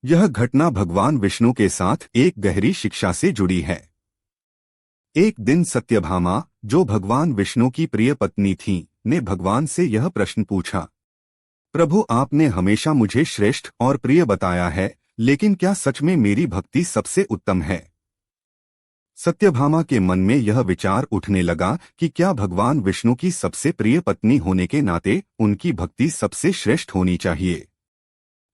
यह घटना भगवान विष्णु के साथ एक गहरी शिक्षा से जुड़ी है। एक दिन सत्यभामा, जो भगवान विष्णु की प्रिय पत्नी थी, ने भगवान से यह प्रश्न पूछा। प्रभु, आपने हमेशा मुझे श्रेष्ठ और प्रिय बताया है, लेकिन क्या सच में मेरी भक्ति सबसे उत्तम है? सत्यभामा के मन में यह विचार उठने लगा कि क्या भगवान विष्णु की सबसे प्रिय पत्नी होने के नाते उनकी भक्ति सबसे श्रेष्ठ होनी चाहिए।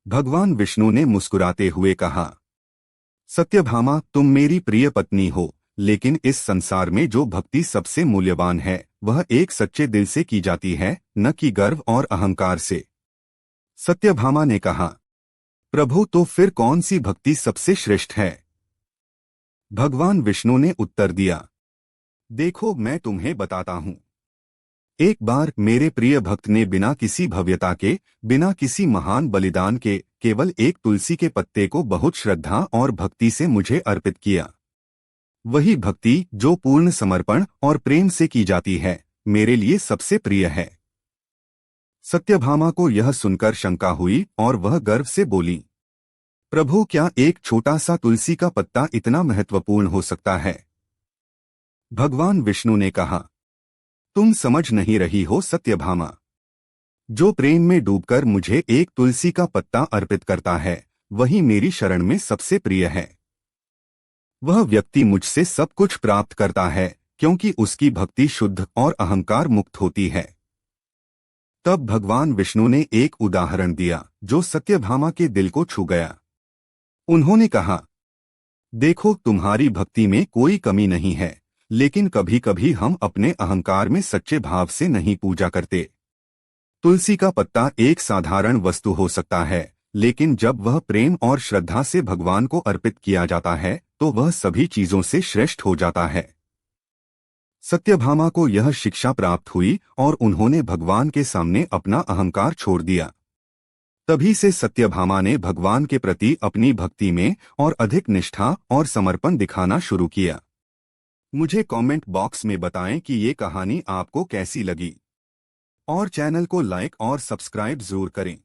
भगवान विष्णु ने मुस्कुराते हुए कहा, सत्यभामा, तुम मेरी प्रिय पत्नी हो, लेकिन इस संसार में जो भक्ति सबसे मूल्यवान है वह एक सच्चे दिल से की जाती है, न कि गर्व और अहंकार से। सत्यभामा ने कहा, प्रभु, तो फिर कौन सी भक्ति सबसे श्रेष्ठ है? भगवान विष्णु ने उत्तर दिया, देखो, मैं तुम्हें बताता हूँ। एक बार मेरे प्रिय भक्त ने बिना किसी भव्यता के, बिना किसी महान बलिदान के, केवल एक तुलसी के पत्ते को बहुत श्रद्धा और भक्ति से मुझे अर्पित किया। वही भक्ति जो पूर्ण समर्पण और प्रेम से की जाती है, मेरे लिए सबसे प्रिय है। सत्यभामा को यह सुनकर शंका हुई और वह गर्व से बोली, प्रभु, क्या एक छोटा सा तुलसी का पत्ता इतना महत्वपूर्ण हो सकता है? भगवान विष्णु ने कहा, तुम समझ नहीं रही हो सत्यभामा। जो प्रेम में डूबकर मुझे एक तुलसी का पत्ता अर्पित करता है, वही मेरी शरण में सबसे प्रिय है। वह व्यक्ति मुझसे सब कुछ प्राप्त करता है, क्योंकि उसकी भक्ति शुद्ध और अहंकार मुक्त होती है। तब भगवान विष्णु ने एक उदाहरण दिया जो सत्यभामा के दिल को छू गया। उन्होंने कहा, देखो, तुम्हारी भक्ति में कोई कमी नहीं है, लेकिन कभी कभी हम अपने अहंकार में सच्चे भाव से नहीं पूजा करते। तुलसी का पत्ता एक साधारण वस्तु हो सकता है, लेकिन जब वह प्रेम और श्रद्धा से भगवान को अर्पित किया जाता है, तो वह सभी चीजों से श्रेष्ठ हो जाता है। सत्यभामा को यह शिक्षा प्राप्त हुई और उन्होंने भगवान के सामने अपना अहंकार छोड़ दिया। तभी से सत्यभामा ने भगवान के प्रति अपनी भक्ति में और अधिक निष्ठा और समर्पण दिखाना शुरू किया। मुझे कमेंट बॉक्स में बताएं कि ये कहानी आपको कैसी लगी, और चैनल को लाइक और सब्सक्राइब जरूर करें।